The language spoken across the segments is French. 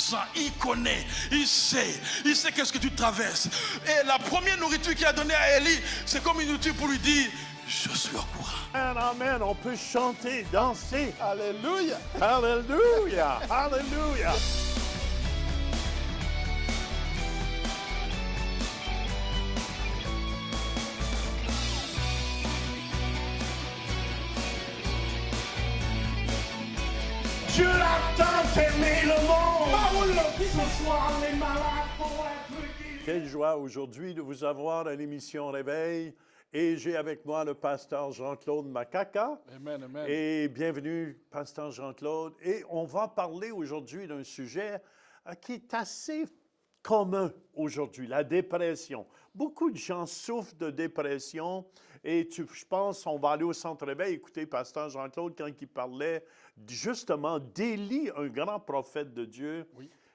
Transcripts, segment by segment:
sent, il connaît, il sait qu'est-ce que tu traverses. Et la première nourriture qu'il a donnée à Élie, c'est comme une nourriture pour lui dire, je suis au courant. Amen, amen. On peut chanter, danser. Alléluia. Alléluia. Alléluia. Dieu a tant aimé le monde. Ce soir, les malades vont être guéris. Quelle joie aujourd'hui de vous avoir à l'émission Réveil. Et j'ai avec moi le pasteur Jean-Claude Makaka. Amen, amen. Et bienvenue, pasteur Jean-Claude. Et on va parler aujourd'hui d'un sujet qui est assez commun aujourd'hui, la dépression. Beaucoup de gens souffrent de dépression et je pense qu'on va aller au Centre Réveil écouter pasteur Jean-Claude quand il parlait justement d'Élie, un grand prophète de Dieu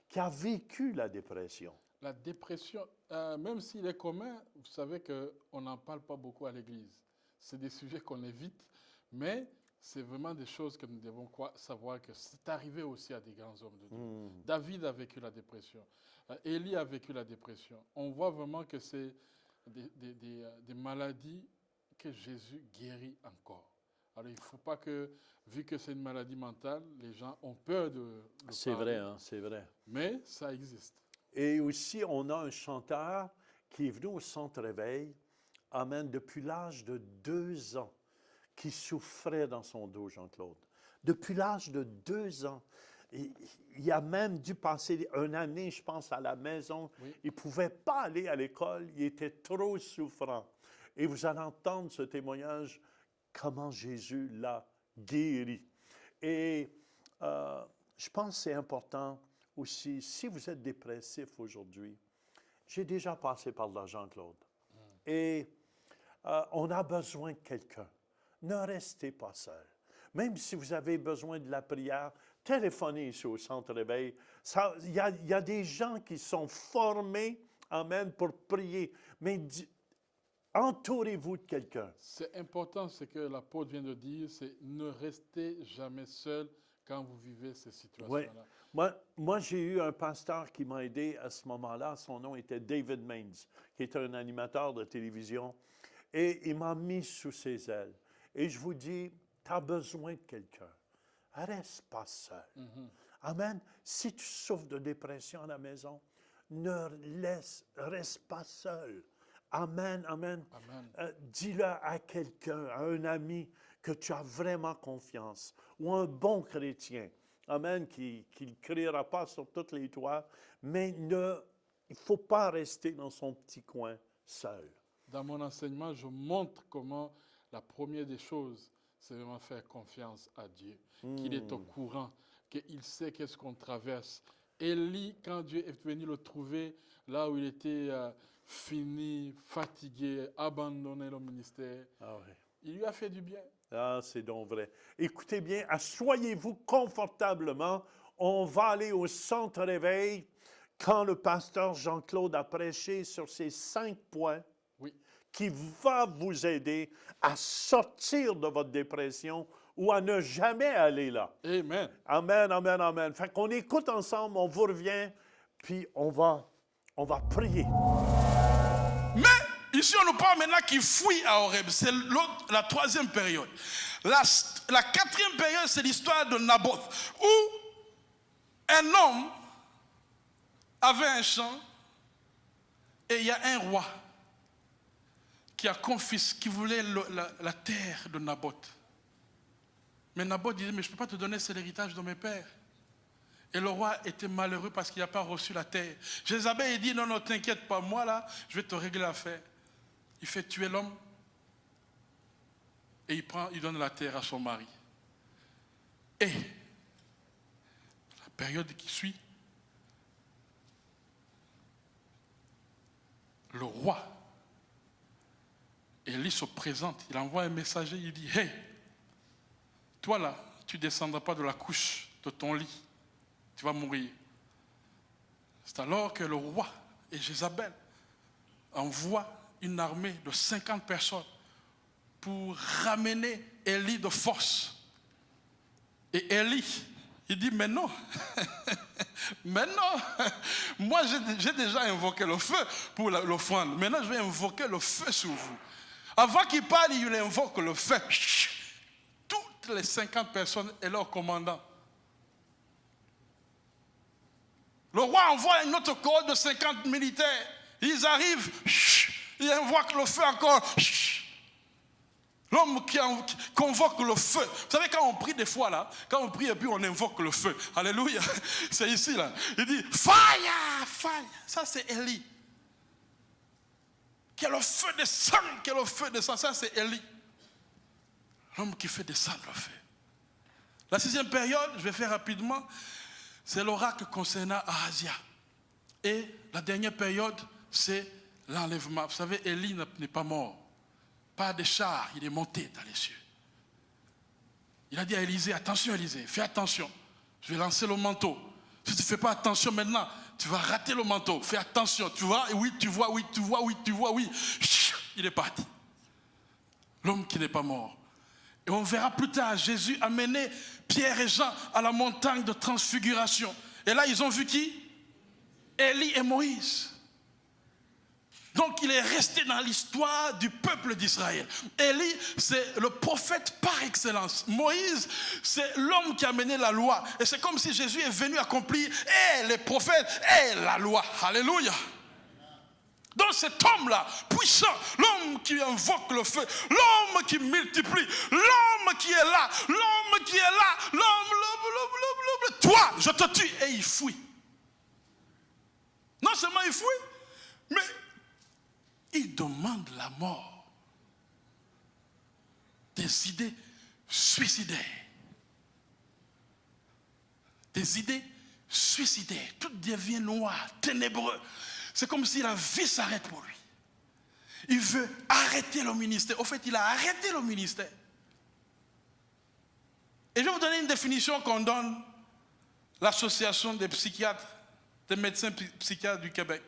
qui a vécu la dépression. La dépression, même s'il est commun, vous savez qu'on n'en parle pas beaucoup à l'Église. C'est des sujets qu'on évite, mais c'est vraiment des choses que nous devons savoir que c'est arrivé aussi à des grands hommes de Dieu. David a vécu la dépression. Élie a vécu la dépression. On voit vraiment que c'est des maladies que Jésus guérit encore. Alors, il ne faut pas que, vu que c'est une maladie mentale, les gens ont peur de le C'est parler. vrai, hein, c'est vrai. Mais ça existe. Et aussi, on a un chanteur qui est venu au Centre Réveil, amen, depuis l'âge de 2 ans, qui souffrait dans son dos, Jean-Claude. Depuis l'âge de 2 ans. Il a même dû passer une année, je pense, à la maison. Oui. Il ne pouvait pas aller à l'école, il était trop souffrant. Et vous allez entendre ce témoignage, comment Jésus l'a guéri. Et je pense que c'est important aussi, si vous êtes dépressif aujourd'hui, j'ai déjà passé par là, Jean-Claude. Et on a besoin de quelqu'un. Ne restez pas seul. Même si vous avez besoin de la prière, téléphonez ici au Centre Réveil. Il y a des gens qui sont formés, amen, pour prier. Mais entourez-vous de quelqu'un. C'est important, ce que l'apôtre vient de dire, c'est ne restez jamais seul quand vous vivez ces situations-là. Oui. Moi, j'ai eu un pasteur qui m'a aidé à ce moment-là. Son nom était David Maines, qui était un animateur de télévision. Et il m'a mis sous ses ailes. Et je vous dis, tu as besoin de quelqu'un. Reste pas seul. Amen. Si tu souffres de dépression à la maison, reste pas seul. Amen, amen. Dis-le à quelqu'un, à un ami que tu as vraiment confiance, ou un bon chrétien, amen, qui ne criera pas sur tous les toits, mais il ne faut pas rester dans son petit coin seul. Dans mon enseignement, je montre comment la première des choses, c'est vraiment faire confiance à Dieu, qu'il est au courant, qu'il sait qu'est-ce qu'on traverse. Élie, quand Dieu est venu le trouver, là où il était fini, fatigué, abandonné le ministère, il lui a fait du bien. Ah, c'est donc vrai. Écoutez bien, asseyez-vous confortablement. On va aller au Centre Réveil quand le pasteur Jean-Claude a prêché sur ces 5 points qui va vous aider à sortir de votre dépression ou à ne jamais aller là. Amen. Amen, amen, amen. Fait qu'on écoute ensemble, on vous revient, puis on va prier. Mais ici, on nous parle maintenant qu'il fouille à Horeb. C'est la troisième période. La 4e période, c'est l'histoire de Naboth, où un homme avait un champ et il y a un roi qui voulait la terre de Naboth. Mais Naboth disait, mais je ne peux pas te donner, c'est l'héritage de mes pères. Et le roi était malheureux parce qu'il n'a pas reçu la terre. Jézabel, il dit, non, t'inquiète pas, moi là, je vais te régler l'affaire. Il fait tuer l'homme et il donne la terre à son mari. Et la période qui suit, le roi, Élie se présente, il envoie un messager, il dit, hey, toi là, tu ne descendras pas de la couche de ton lit, tu vas mourir. C'est alors que le roi et Jézabel envoient une armée de 50 personnes pour ramener Élie de force. Et Élie, il dit, mais non, Maintenant, moi j'ai déjà invoqué le feu pour l'offrande. Maintenant, je vais invoquer le feu sur vous. Avant qu'il parle, il invoque le feu. Toutes les 50 personnes et leur commandant. Le roi envoie une autre cohorte de 50 militaires. Ils arrivent, ils invoquent le feu encore. L'homme qui convoque le feu. Vous savez, quand on prie des fois là, quand on prie et puis on invoque le feu. Alléluia. C'est ici là. Il dit fire, fire. Ça c'est Élie. Qui est le feu de sang, qui est le feu de sang. Ça c'est Élie. L'homme qui fait descendre le feu. La 6e période, je vais faire rapidement, c'est l'oracle concernant Ahazia. Et la dernière période, c'est l'enlèvement. Vous savez, Élie n'est pas mort. Pas de char, il est monté dans les cieux. Il a dit à Élisée, attention Élisée, fais attention. Je vais lancer le manteau. Si tu ne fais pas attention maintenant, tu vas rater le manteau. Fais attention, tu vois, oui, tu vois, oui, tu vois, oui, tu vois, oui. Il est parti. L'homme qui n'est pas mort. Et on verra plus tard Jésus amener Pierre et Jean à la montagne de transfiguration. Et là, ils ont vu qui? Élie et Moïse. Donc, il est resté dans l'histoire du peuple d'Israël. Élie, c'est le prophète par excellence. Moïse, c'est l'homme qui a mené la loi. Et c'est comme si Jésus est venu accomplir les prophètes et la loi. Alléluia. Donc cet homme-là, puissant, l'homme qui invoque le feu, l'homme qui multiplie, l'homme qui est là, l'homme qui est là, l'homme, toi, je te tue. Et il fuit. Non seulement il fuit, mais il demande la mort. Des idées suicidaires. Des idées suicidaires. Tout devient noir, ténébreux. C'est comme si la vie s'arrête pour lui. Il veut arrêter le ministère. Au fait, il a arrêté le ministère. Et je vais vous donner une définition qu'on donne l'association des psychiatres, des médecins psychiatres du Québec,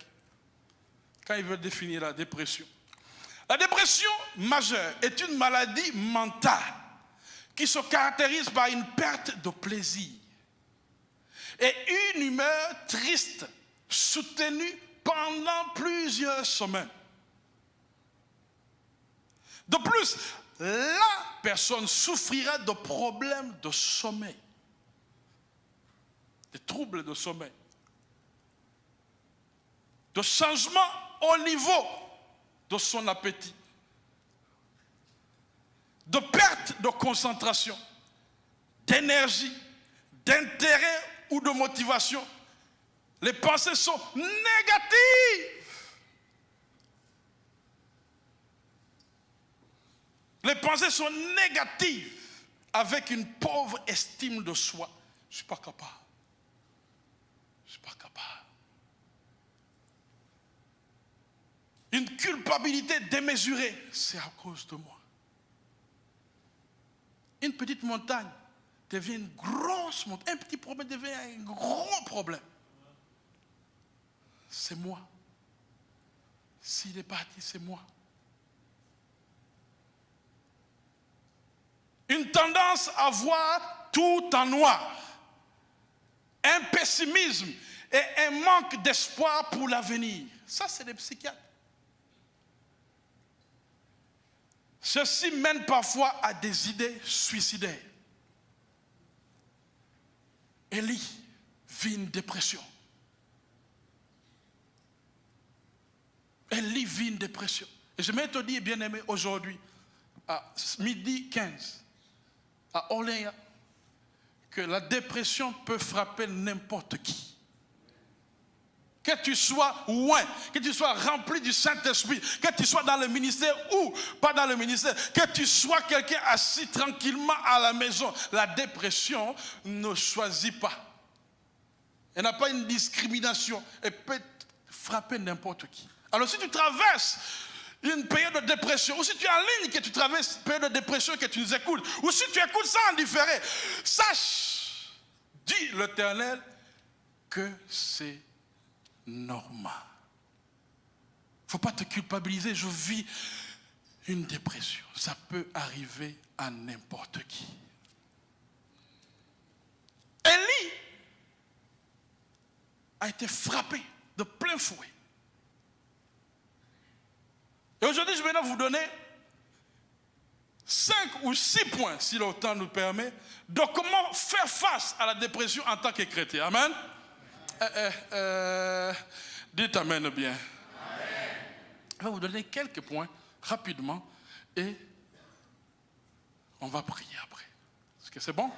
quand ils veulent définir la dépression. La dépression majeure est une maladie mentale qui se caractérise par une perte de plaisir et une humeur triste, soutenue pendant plusieurs semaines. De plus, la personne souffrira de problèmes de sommeil, de troubles de sommeil, de changements au niveau de son appétit, de perte de concentration, d'énergie, d'intérêt ou de motivation. Les pensées sont négatives. Les pensées sont négatives avec une pauvre estime de soi. Je ne suis pas capable. Je ne suis pas capable. Une culpabilité démesurée, c'est à cause de moi. Une petite montagne devient une grosse montagne. Un petit problème devient un gros problème. C'est moi. S'il est parti, c'est moi. Une tendance à voir tout en noir. Un pessimisme et un manque d'espoir pour l'avenir. Ça, c'est des psychiatres. Ceci mène parfois à des idées suicidaires. Élie vit une dépression. Élie vit une dépression. Et je vais te dire, bien-aimé, aujourd'hui, à midi 15, à Orléans, que la dépression peut frapper n'importe qui. Que tu sois loin, que tu sois rempli du Saint-Esprit, que tu sois dans le ministère ou pas dans le ministère, que tu sois quelqu'un assis tranquillement à la maison. La dépression ne choisit pas. Elle n'a pas une discrimination. Elle peut frapper n'importe qui. Alors si tu traverses une période de dépression, ou si tu es en ligne que tu traverses une période de dépression et que tu nous écoutes, ou si tu écoutes ça en différé, sache, dit l'Éternel, que c'est normal. Il ne faut pas te culpabiliser. Je vis une dépression. Ça peut arriver à n'importe qui. Élie a été frappé de plein fouet. Et aujourd'hui, je vais vous donner 5 ou 6 points, si le temps nous permet, de comment faire face à la dépression en tant que chrétien. Amen. Dites amen bien. Amen. Je vais vous donner quelques points rapidement et on va prier après. Est-ce que c'est bon?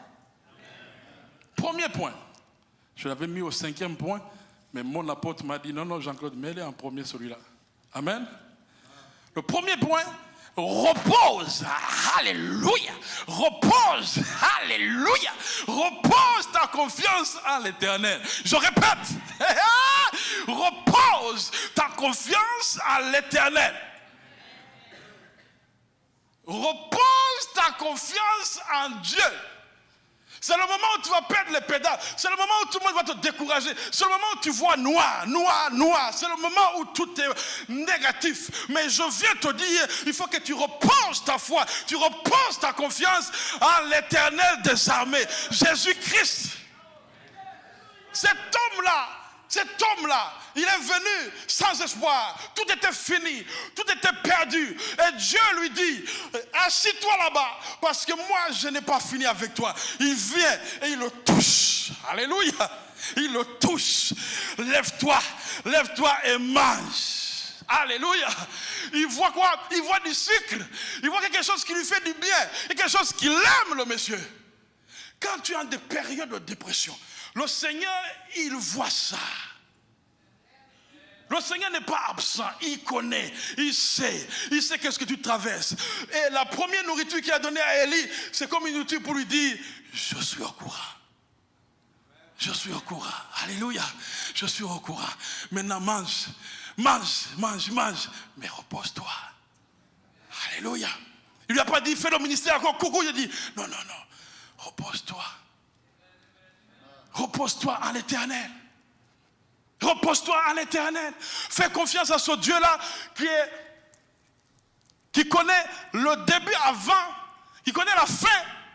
Premier point. Je l'avais mis au 5e point, mais mon apôtre m'a dit non, Jean-Claude, mets-le en premier celui-là. Amen. Le premier point, repose. Alléluia. Repose. Alléluia. Repose ta confiance en l'Éternel. Je répète. Repose ta confiance en l'Éternel. Repose ta confiance en Dieu. C'est le moment où tu vas perdre les pédales. C'est le moment où tout le monde va te décourager. C'est le moment où tu vois noir. C'est le moment où tout est négatif. Mais je viens te dire, il faut que tu reposes ta foi. Tu reposes ta confiance en l'Éternel des armées. Jésus-Christ. Cet homme-là, il est venu sans espoir. Tout était fini, tout était perdu. Et Dieu lui dit, assis-toi là-bas, parce que moi, je n'ai pas fini avec toi. Il vient et il le touche. Alléluia. Il le touche. Lève-toi et mange. Alléluia. Il voit quoi? Il voit du sucre. Il voit quelque chose qui lui fait du bien. Et quelque chose qu'il aime, le monsieur. Quand tu as des périodes de dépression, le Seigneur, il voit ça. Le Seigneur n'est pas absent, il connaît, il sait qu'est-ce que tu traverses. Et la première nourriture qu'il a donnée à Élie, c'est comme une nourriture pour lui dire, je suis au courant. Je suis au courant. Alléluia. Je suis au courant. Maintenant mange, mais repose-toi. Alléluia. Il lui a pas dit, fais le ministère encore, coucou, il a dit, non, repose-toi. Repose-toi en l'Éternel. Repose-toi en l'Éternel. Fais confiance à ce Dieu-là qui connaît le début avant, qui connaît la fin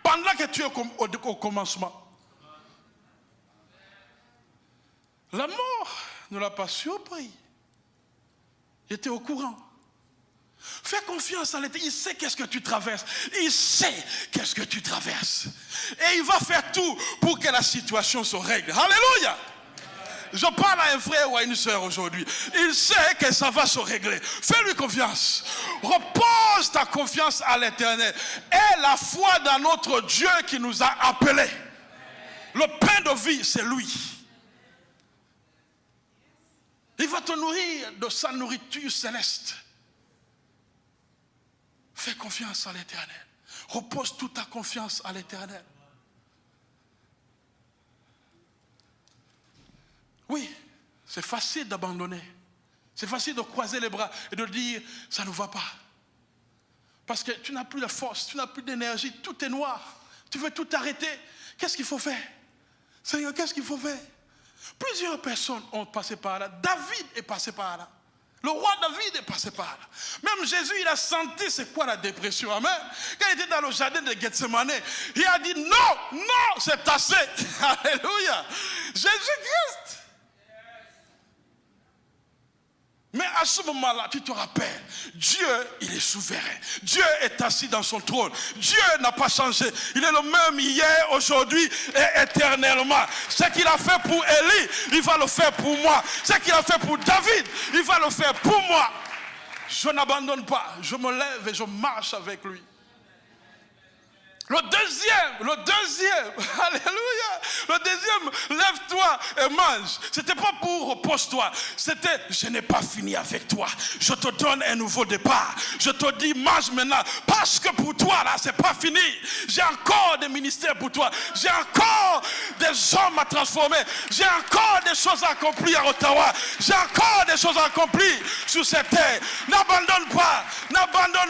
pendant que tu es au commencement. La mort ne l'a pas surpris. Il était au courant. Fais confiance à l'Éternel. Il sait qu'est-ce que tu traverses. Et il va faire tout pour que la situation se règle. Alléluia. Je parle à un frère ou à une soeur aujourd'hui. Il sait que ça va se régler. Fais-lui confiance. Repose ta confiance à l'Éternel. Et la foi dans notre Dieu qui nous a appelés. Le pain de vie, c'est lui. Il va te nourrir de sa nourriture céleste. Fais confiance à l'Éternel. Repose toute ta confiance à l'Éternel. Oui, c'est facile d'abandonner. C'est facile de croiser les bras et de dire, ça ne va pas. Parce que tu n'as plus de force, tu n'as plus d'énergie, tout est noir. Tu veux tout arrêter. Qu'est-ce qu'il faut faire? Seigneur, qu'est-ce qu'il faut faire? Plusieurs personnes ont passé par là. David est passé par là. Le roi David est passé par là. Même Jésus, il a senti c'est quoi la dépression. Amen. Quand il était dans le jardin de Gethsemane, il a dit non, c'est assez. Alléluia. Jésus-Christ. Mais à ce moment-là, tu te rappelles, Dieu, il est souverain. Dieu est assis dans son trône. Dieu n'a pas changé. Il est le même hier, aujourd'hui et éternellement. Ce qu'il a fait pour Élie, il va le faire pour moi. Ce qu'il a fait pour David, il va le faire pour moi. Je n'abandonne pas. Je me lève et je marche avec lui. Le deuxième, alléluia, le deuxième, lève-toi et mange. C'était pas pour repose-toi, c'était je n'ai pas fini avec toi. Je te donne un nouveau départ. Je te dis mange maintenant parce que pour toi là c'est pas fini. J'ai encore des ministères pour toi. J'ai encore des hommes à transformer. J'ai encore des choses à accomplir à Ottawa. J'ai encore des choses à accomplir sur cette terre. N'abandonne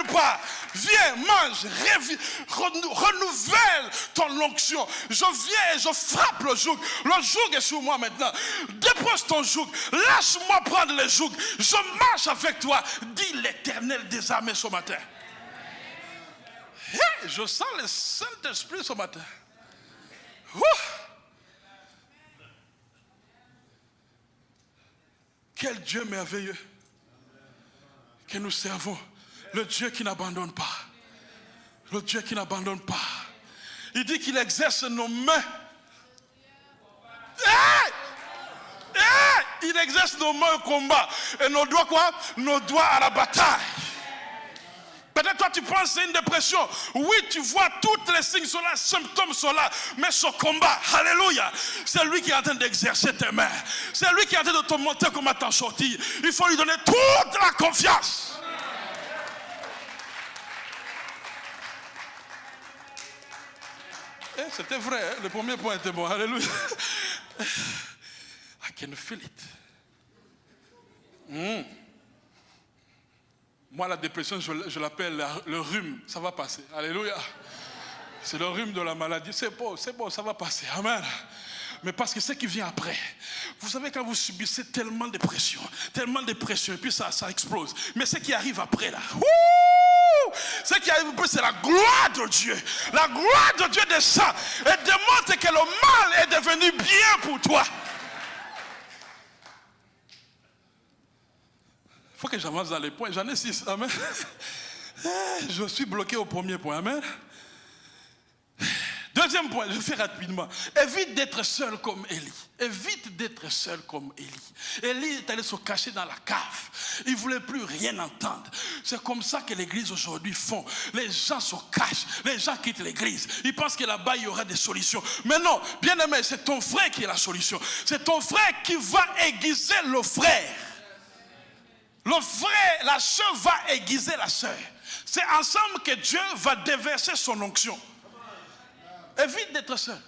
pas. Viens, mange, renouvelle ton onction. Je viens et je frappe le joug. Le joug est sur moi maintenant. Dépose ton joug. Lâche-moi prendre le joug. Je marche avec toi. Dis l'Éternel des armées ce matin. Hey, je sens le Saint-Esprit ce matin. Quel Dieu merveilleux que nous servons. Le Dieu qui n'abandonne pas. Le Dieu qui n'abandonne pas. Il dit qu'il exerce nos mains. Il exerce nos mains au combat. Et nos doigts quoi? Nos doigts à la bataille. Peut-être toi tu penses c'est une dépression. Oui, tu vois tous les signes sont là, les symptômes sont là. Mais ce combat, alléluia, c'est lui qui est en train d'exercer tes mains. C'est lui qui est en train de te montrer comment t'en sortir. Il faut lui donner toute la confiance. C'était vrai, hein? Le premier point était bon. Alléluia. I can feel it. Moi, la dépression, je l'appelle le rhume. Ça va passer. Alléluia. C'est le rhume de la maladie. C'est bon, ça va passer. Amen. Mais parce que ce qui vient après, vous savez, quand vous subissez tellement de pression, et puis ça explose. Mais ce qui arrive après, là, ce qui arrive après, c'est la gloire de Dieu. La gloire de Dieu descend et démontre que le mal est devenu bien pour toi. Il faut que j'avance dans les points. J'en ai 6. Amen. Je suis bloqué au premier point. Amen. Deuxième point, je fais rapidement. Évite d'être seul comme Élie. Évite d'être seul comme Élie. Élie est allé se cacher dans la cave. Il ne voulait plus rien entendre. C'est comme ça que l'église aujourd'hui font. Les gens se cachent. Les gens quittent l'église. Ils pensent que là-bas, il y aura des solutions. Mais non, bien aimé, c'est ton frère qui est la solution. C'est ton frère qui va aiguiser le frère. Le frère, la soeur va aiguiser la soeur. C'est ensemble que Dieu va déverser son onction. Évite d'être seul.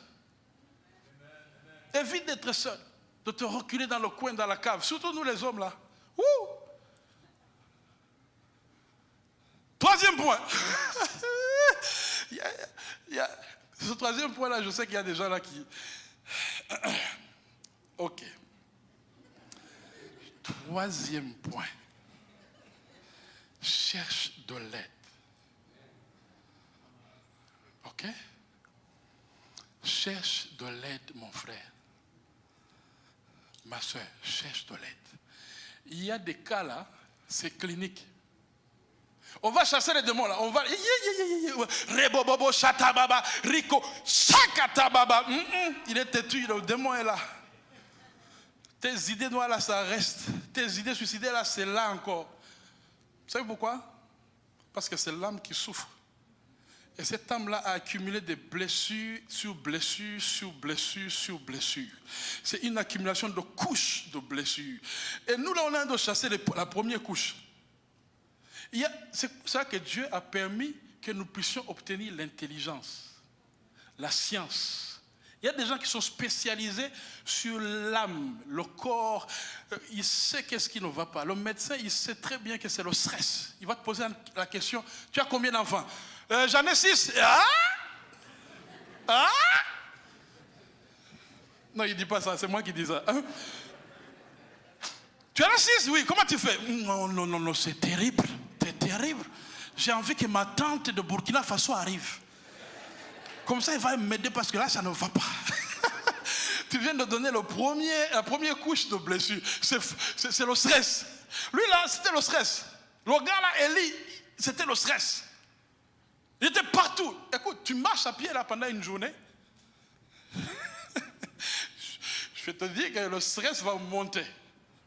Évite d'être seul. De te reculer dans le coin, dans la cave. Surtout nous les hommes là. Troisième point. Ce troisième point là, je sais qu'il y a des gens là qui... Ok. Troisième point. Cherche de l'aide. Ok? Cherche de l'aide, mon frère. Ma soeur, cherche de l'aide. Il y a des cas là, c'est clinique. On va chasser les démons là. On va. Rebobobo, chatababa, rico, chakatababa. Il est têtu, le démon est là. Tes idées noires là, ça reste. Tes idées suicidaires là, c'est là encore. Vous savez pourquoi? Parce que c'est l'âme qui souffre. Et cette âme-là a accumulé des blessures sur blessures, sur blessures, sur blessures. C'est une accumulation de couches de blessures. Et nous, là, on a de chasser la première couche. C'est ça que Dieu a permis que nous puissions obtenir l'intelligence, la science. Il y a des gens qui sont spécialisés sur l'âme, le corps. Il sait qu'est-ce qui ne va pas. Le médecin, il sait très bien que c'est le stress. Il va te poser la question, tu as combien d'enfants? J'en ai 6. Non, il ne dit pas ça, c'est moi qui dis ça. Hein? Tu en as 6, oui, comment tu fais? Non, c'est terrible. C'est terrible. J'ai envie que ma tante de Burkina Faso arrive. Comme ça, il va m'aider parce que là, ça ne va pas. Tu viens de donner la première couche de blessure. C'est le stress. Lui, là, c'était le stress. Le gars, là, Élie, c'était le stress. Il était partout. Écoute, tu marches à pied là pendant une journée. Je vais te dire que le stress va monter.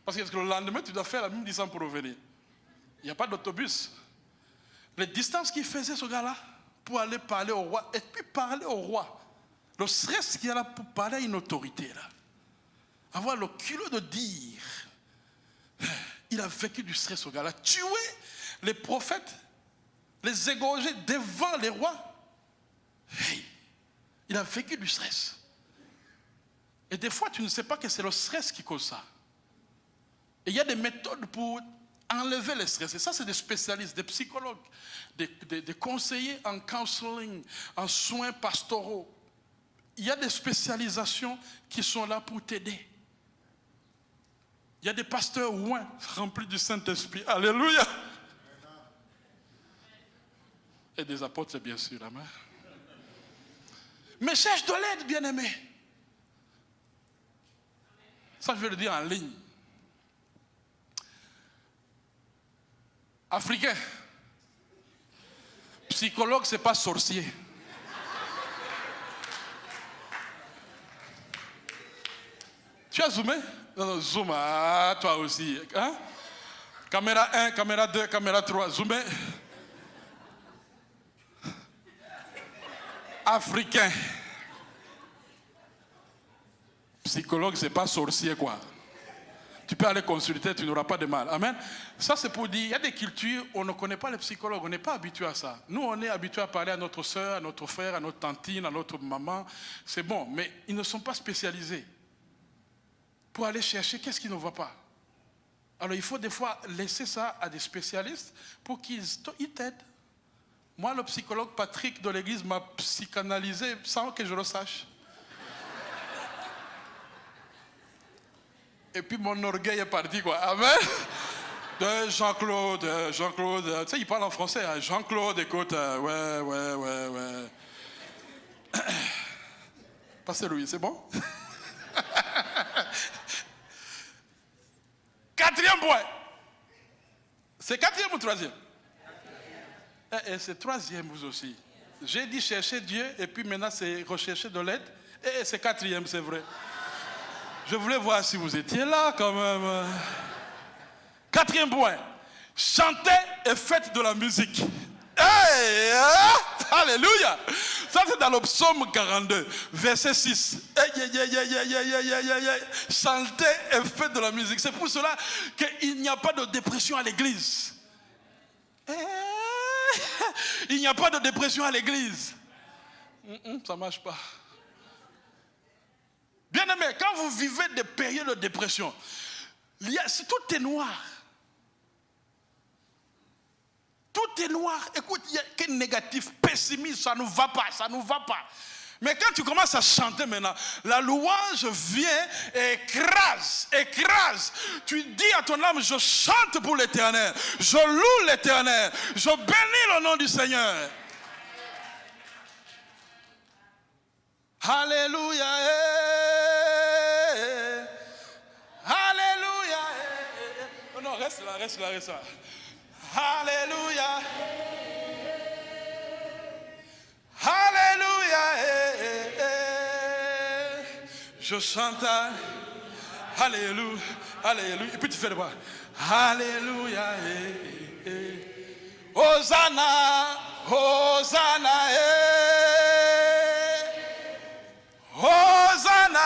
Parce que le lendemain, tu dois faire la même distance pour revenir. Il n'y a pas d'autobus. Les distances qu'il faisait, ce gars-là, pour aller parler au roi, et puis parler au roi. Le stress qu'il y a là pour parler à une autorité, là. Avoir le culot de dire. Il a vécu du stress, ce gars-là. Tuer les prophètes, les égorger devant les rois. Hey, il a vécu du stress. Et des fois, tu ne sais pas que c'est le stress qui cause ça. Et il y a des méthodes pour enlever le stress. Et ça, c'est des spécialistes, des psychologues, des conseillers en counseling, en soins pastoraux. Il y a des spécialisations qui sont là pour t'aider. Il y a des pasteurs ouins, remplis du Saint-Esprit. Alléluia. Et des apôtres, bien sûr. Amen. Mais cherche de l'aide, bien-aimé. Ça, je vais le dire en ligne. Africain. Psychologue, c'est pas sorcier. Tu as zoomé? Non, zoom. Ah, toi aussi. Hein? Caméra 1, caméra 2, caméra 3. Zoomé. Africain. Psychologue, c'est pas sorcier, quoi. Tu peux aller consulter, tu n'auras pas de mal. Amen. Ça, c'est pour dire, il y a des cultures où on ne connaît pas les psychologues, on n'est pas habitué à ça. Nous, on est habitué à parler à notre soeur, à notre frère, à notre tantine, à notre maman. C'est bon, mais ils ne sont pas spécialisés pour aller chercher qu'est-ce qui ne va pas. Alors, il faut des fois laisser ça à des spécialistes pour qu'ils t'aident. Moi, le psychologue Patrick de l'église m'a psychanalysé sans que je le sache. Et puis mon orgueil est parti, quoi. Amen. Jean-Claude, tu sais, il parle en français. Hein. Jean-Claude, écoute, ouais. Pasteur Louis, c'est bon? Quatrième point. C'est quatrième ou troisième? Et c'est troisième, vous aussi. J'ai dit chercher Dieu, et puis maintenant c'est rechercher de l'aide. Et c'est quatrième, c'est vrai. Je voulais voir si vous étiez là quand même. Quatrième point. Chantez et faites de la musique. Hey, alléluia. Ça c'est dans le psaume 42, verset 6. Chantez et faites de la musique. C'est pour cela qu'il n'y a pas de dépression à l'église. Il n'y a pas de dépression à l'église. Ça ne marche pas. Bien aimé, quand vous vivez des périodes de dépression, tout est noir. Tout est noir. Écoute, il y a que négatif, pessimiste, ça ne va pas, ça ne va pas. Mais quand tu commences à chanter maintenant, la louange vient et écrase. Tu dis à ton âme, je chante pour l'Éternel, je loue l'Éternel, je bénis le nom du Seigneur. Alléluia. Alléluia. Oh non, reste là. Alléluia. Alléluia. Je chante. Alléluia. Alléluia. Et puis tu fais le bras. Alléluia. Hosanna. Hosanna. Hosanna.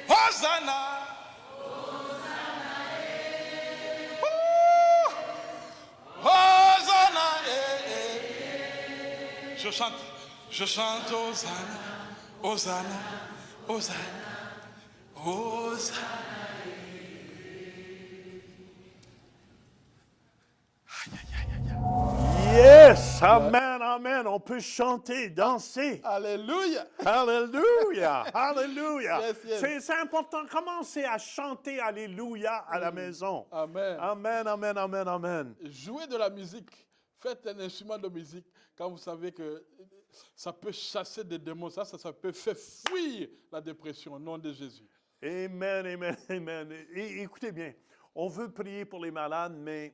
Hosanna. Hosanna. Je chante Hosanna, Hosanna, Hosanna, Hosanna. Yes, amen, amen. On peut chanter, danser. Alléluia. Alléluia, alléluia. Yes. C'est important. Commencez à chanter Alléluia à la maison. Amen. Amen, amen, amen, amen. Jouez de la musique. Faites un instrument de musique quand vous savez que ça peut chasser des démons. Ça peut faire fuir la dépression au nom de Jésus. Amen, amen, amen. Et écoutez bien, on veut prier pour les malades, mais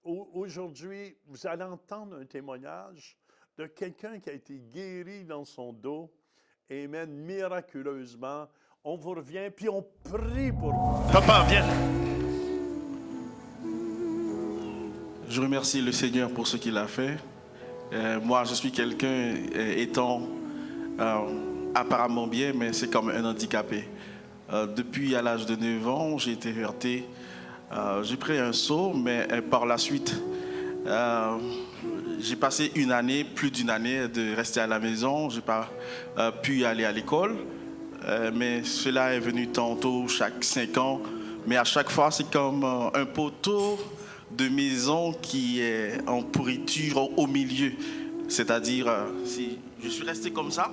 aujourd'hui, vous allez entendre un témoignage de quelqu'un qui a été guéri dans son dos. Amen, miraculeusement. On vous revient, puis on prie pour vous. Papa, viens. Je remercie le Seigneur pour ce qu'il a fait. Moi, je suis quelqu'un étant apparemment bien, mais c'est comme un handicapé. Depuis à l'âge de 9 ans, j'ai été heurté. J'ai pris un saut, mais par la suite, j'ai passé plus d'une année de rester à la maison. Je n'ai pas pu aller à l'école, mais cela est venu tantôt chaque 5 ans. Mais à chaque fois, c'est comme un poteau de maison qui est en pourriture au milieu. C'est-à-dire, si je suis resté comme ça,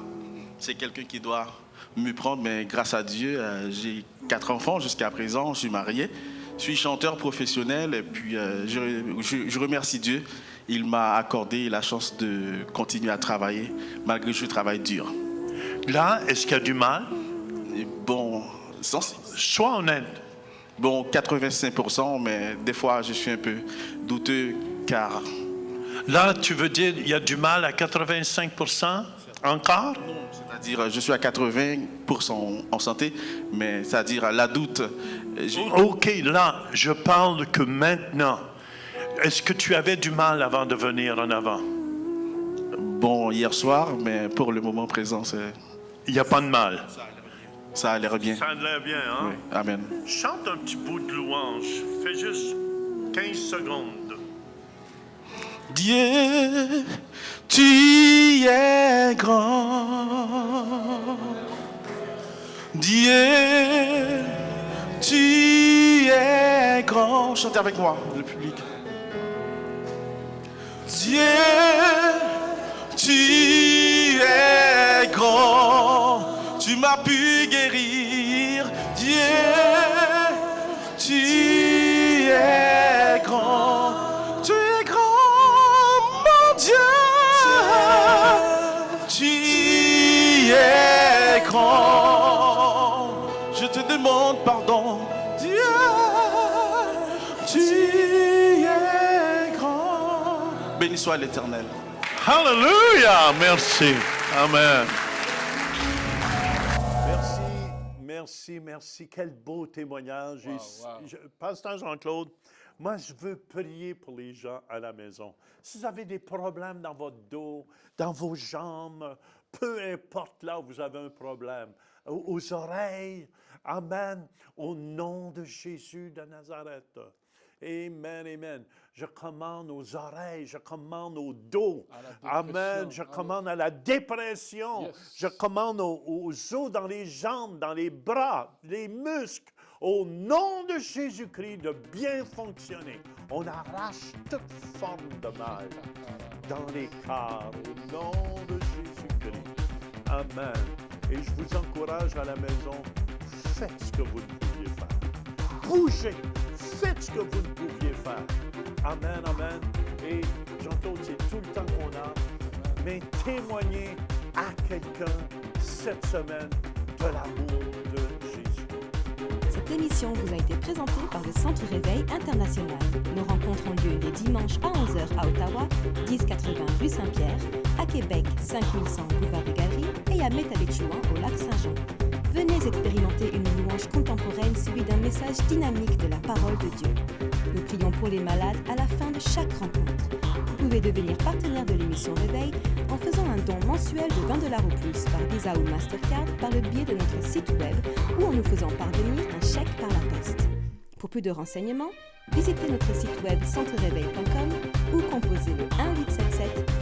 c'est quelqu'un qui doit me prendre, mais grâce à Dieu, j'ai 4 enfants jusqu'à présent, je suis marié, je suis chanteur professionnel, et puis je remercie Dieu, il m'a accordé la chance de continuer à travailler, malgré que je travaille dur. Là, est-ce qu'il y a du mal? Bon, sois honnête. Bon, 85%, mais des fois, je suis un peu douteux car... Là, tu veux dire il y a du mal à 85% encore? C'est-à-dire, je suis à 80% en santé, mais c'est-à-dire la doute. OK, là, je parle que maintenant. Est-ce que tu avais du mal avant de venir en avant? Bon, hier soir, mais pour le moment présent, Il n'y a pas de mal. ça a l'air bien. Ça a l'air bien, hein? Oui, amen. Chante un petit bout de louange. Fais juste 15 secondes. Dieu, tu es grand. Dieu, tu es grand. Chantez avec moi, le public. Dieu, tu es grand. Tu m'as pu guérir. Dieu, tu es grand. Tu es grand, mon Dieu. Tu es grand. Je te demande pardon. Dieu, tu es grand. Béni soit l'Éternel. Hallelujah! Merci. Amen. Merci. Quel beau témoignage. Pasteur Jean-Claude, moi, je veux prier pour les gens à la maison. Si vous avez des problèmes dans votre dos, dans vos jambes, peu importe là où vous avez un problème, aux oreilles, amen, au nom de Jésus de Nazareth. Amen. Je commande aux oreilles, je commande au dos. Amen. Je commande à la dépression. Yes. Je commande aux os dans les jambes, dans les bras, les muscles. Au nom de Jésus-Christ, de bien fonctionner. On arrache toute forme de mal dans les corps. Au nom de Jésus-Christ. Amen. Et je vous encourage à la maison, faites ce que vous ne pouviez faire. Bougez. Faites ce que vous ne pouviez faire. Amen. Et j'entends, c'est tout le temps qu'on a, mais témoignez à quelqu'un cette semaine de l'amour de Jésus. Cette émission vous a été présentée par le Centre Réveil International. Nos rencontres ont lieu les dimanches à 11h à Ottawa, 1080 rue Saint-Pierre, à Québec, 5100 boulevard des Galeries et à Métabetchouan au lac Saint-Jean. Venez expérimenter une louange contemporaine suivie d'un message dynamique de la parole de Dieu. Nous prions pour les malades à la fin de chaque rencontre. Vous pouvez devenir partenaire de l'émission Réveil en faisant un don mensuel de 20$ ou plus par Visa ou Mastercard par le biais de notre site web ou en nous faisant parvenir un chèque par la poste. Pour plus de renseignements, visitez notre site web centreréveil.com ou composez le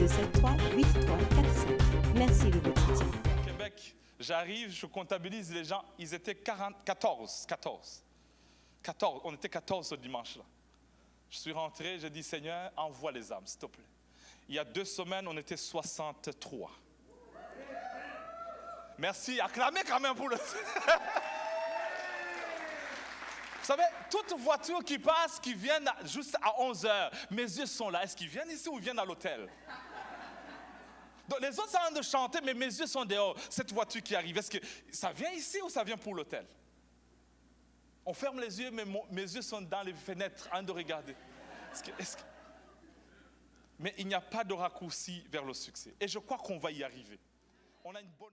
1-877-273-8345. Merci de votre soutien. Québec, j'arrive, je comptabilise les gens, ils étaient 14. On était 14 ce dimanche-là. Je suis rentré, j'ai dit, Seigneur, envoie les âmes, s'il te plaît. Il y a 2 semaines, on était 63. Merci, acclamez quand même pour le... Vous savez, toute voiture qui passe, qui vient juste à 11h, mes yeux sont là. Est-ce qu'ils viennent ici ou ils viennent à l'hôtel? Donc, les autres sont en train de chanter, mais mes yeux sont dehors. Cette voiture qui arrive, est-ce que ça vient ici ou ça vient pour l'hôtel? On ferme les yeux, mais mes yeux sont dans les fenêtres, en train de regarder. Mais il n'y a pas de raccourci vers le succès. Et je crois qu'on va y arriver. On a une bonne...